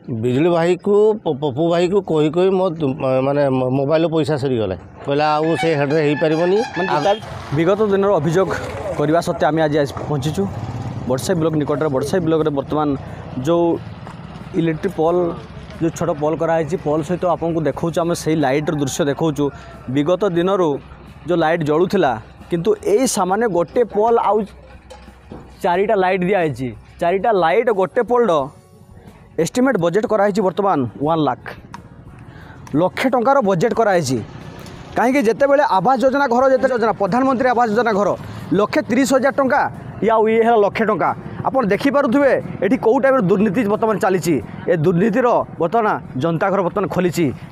बिजुली भाई को पप्पू भाई को कही कही मो माने मोबाइल पैसा सरीगला कहला आउ से हेड्रे हो पार विगत दिन अभियोग करने सत्वे आम आज पहुँचीचु बड़साई ब्लॉक निकट में बड़साई ब्लॉक में बर्तमान जो इलेक्ट्रिक पोल जो छोट पोल कराई पोल सहित आपको देखा आम से लाइट दृश्य देखा विगत दिन जो लाइट जलूला किंतु यही सामान्य गोटे पोल आउ चारिटा लाइट दिखाई चारिटा लाइट गोटे पोल एस्टिमेट बजेट कराई बर्तमान 1 लाख लक्षे टंकार बजेट कराई कहीं जिते बड़े आवास योजना घर जिते योजना प्रधानमंत्री आवास योजना घर 1,30,000 टंका या ये है लक्षे टंका आप देखिपे ये कौ टाइम दुर्नीति बर्तमान चली ए दुर्नीतिर बर्तमान जनता घर बर्तमान खोली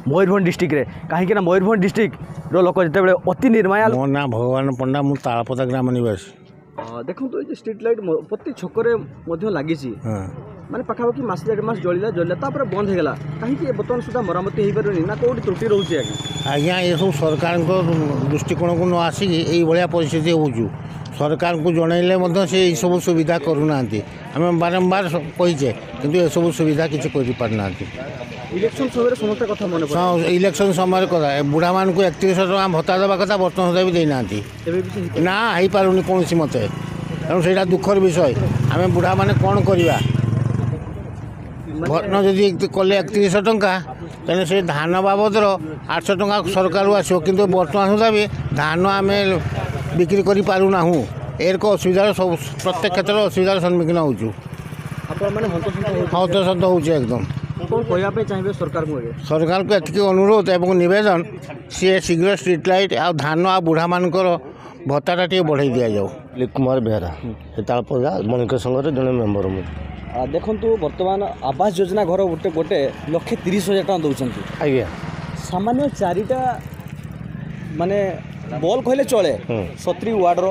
मयूरभंज डिस्ट्रिक्ट रे कहीं मयूरभंज डिस्ट्रिक्ट लोक जिते अति निर्माया मो ना भगवान पंडा मु तालपदा ग्राम निवासी देखो तो ये स्ट्रीट लाइट प्रति छकरे लगी माने पाखापाखि मास 1.5 मास जलिला बंद होगा कहीं बर्तमान सुधा मरामती हो पारे ना कौटी त्रुटि रोचे आज्ञा ये सब सरकार दृष्टिकोण को न आसिक ये परिस्थिति हो सरकार को जनइले से सब सुविधा करूना आम बारंबार कहीचे कि ये सब सुविधा किसी करना इलेक्शन समय समस्त कथा मन इलेक्शन समय कथा बुढ़ा मान को 31 टका भत्ता देवा कथा बर्तमान सुधा भी देना ना हो पारुनि कौन मत तेणु से दुखर विषय आम बुढ़ा मैंने कौन करवा भरण जदि कले 31 टका तेने से धान बाबदर 800 टका सरकार आसो कि बर्तमान सुधा भी धान आम बिक्री कर पारूना एक असुविधार सब प्रत्येक क्षेत्र में असुविधार सम्मुखीन होचु हतसत हो एकदम चाहिए सरकार को एति अनुरोध एवं निवेदन सी शीघ्र स्ट्रीट लाइट आ धान आ बुढ़ा मानकर भत्ता टे बढ़ाई दि जाऊ। दिलीप कुमार बेहरा तालपदा मणिक संघ जड़े मेम्बर मुझे देखु बर्तमान आवास योजना घर गोटे गोटे 1,30,000 टका दौरान आज्ञा सामान्य चारिटा माने बॉल कहले चले 70 वार्डर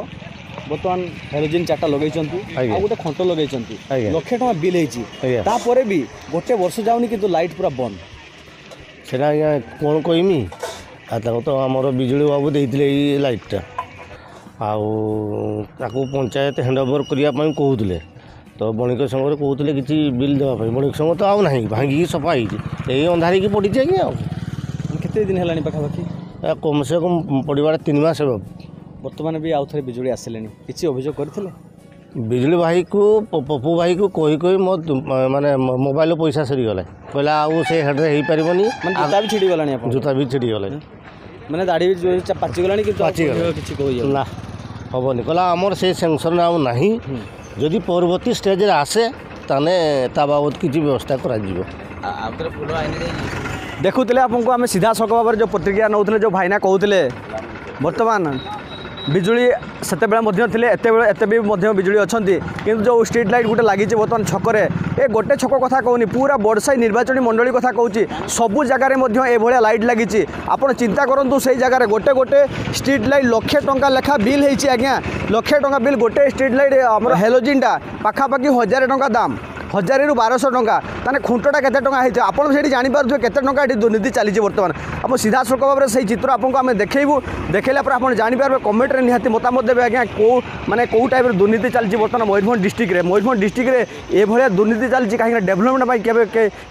बर्तमान हेलोजिन 4टा लगे गोटे खंट लगे 1,00,000 टका बिल होपर भी गोटे वर्ष जाऊनी कि लाइट पूरा बंद से कौन कहमी तो आमर बिजुली बाबू देते लाइटा आको पंचायत हैंड ओवर करने कहते तो बणिक संघ कहते कि बिल देवाई बणिक संघ तो आउ ना भांगी सफा यही अंधारी की पड़ी आज्ञा केते दिन है पाखापाखि कम से कम पड़वार 3 मास बर्तमान भी आउ थे बिजुली आसिले किसी अभियोग करते बिजुली भाई को पप्पू भाई को कही कही मो माने मोबाइल पैसा सरीगला कहला आउ से हेड्रे हो पार जूता भी छिड़ी गला जूता भी छिड़ी गला मैंने दाढ़ी भी पाचिगला ना हेनी कहला आमर से सेंक्शन आउ ना जदि परवर्ती स्टेज आसे ताने ता बाबद किसी व्यवस्था करा देखुले आपको आम सीधा सख भाव जो प्रतिक्रिया नौले जो भाईना कहते बर्तमान बिजुली सेते भी बिजुली अच्छा कि जो स्ट्रीट लाइट गोटे लगी बर्तमान छकरे ए गोटे छक कथा कहूनी पूरा बड़साई निर्वाचन मंडली कथा कहूँ सबू जगार ये लाइट लगी आपड़ चिंता करूँ से जगार गोटे गोटे स्ट्रीट लाइट 1,00,000 टका लेखा बिल होती आज्ञा 1,00,000 टका बिल गोटे स्ट्रीट लाइट आम हेलोजिनटा पाखापाखि 1,000 टका दाम 1,000 ରୁ 1,200 टका ताने खुंटटा केते टका होइछ आपण सेठी जानि पारथु केते टका एठी दुर्नीति चली बर्तमान आप सीधा सड़क भाव में से चित्र आपको आम देखू देखेला पर आप जापर कमेंट में निहाती मतामत देवे आज्ञा कौ माने कौ टाइप दुर्नीति चलती बर्तमान मयूरभंज डिस्ट्रिक्ट रे मयूरभंज डिस्ट्रिक्ट रे ये दुर्नीति चलती कहीं डेभलपमेंट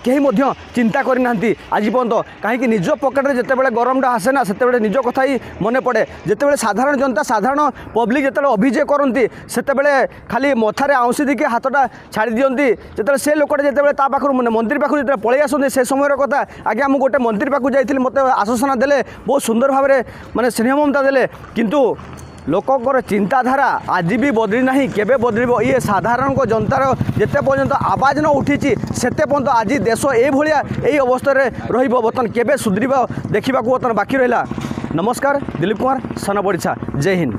कहीं चिंता करना आज पर्यंत कहीं निज पकेट में जिते गरमटा आसे ना से निज कथा ही मन पड़े जिते साधारण जनता साधारण पब्लिक जिते अभियोग करती से खाली मथारे आउंसी दिखे हाथटा छाड़ी दिखती जो से लोकटा जिते मंत्री पाखु जो पलि आसते से समय कथा आज्ञा मुझे गोटे मंत्री पाखु जाइए मत आश्वासना देले बहुत सुंदर भाव में माने स्नेह ममता देले किंतु लोकंर चिंताधारा आज भी बदली ना केबे बदल ये साधारण को जनतार जिते पर्यंत आवाज न उठी से पर्यंत आज देश यही अवस्था बर्तमान केबे सुधर देखा बर्तमान बाकी रहा। नमस्कार दिलीप कुमार सनपड़छा जय हिंद।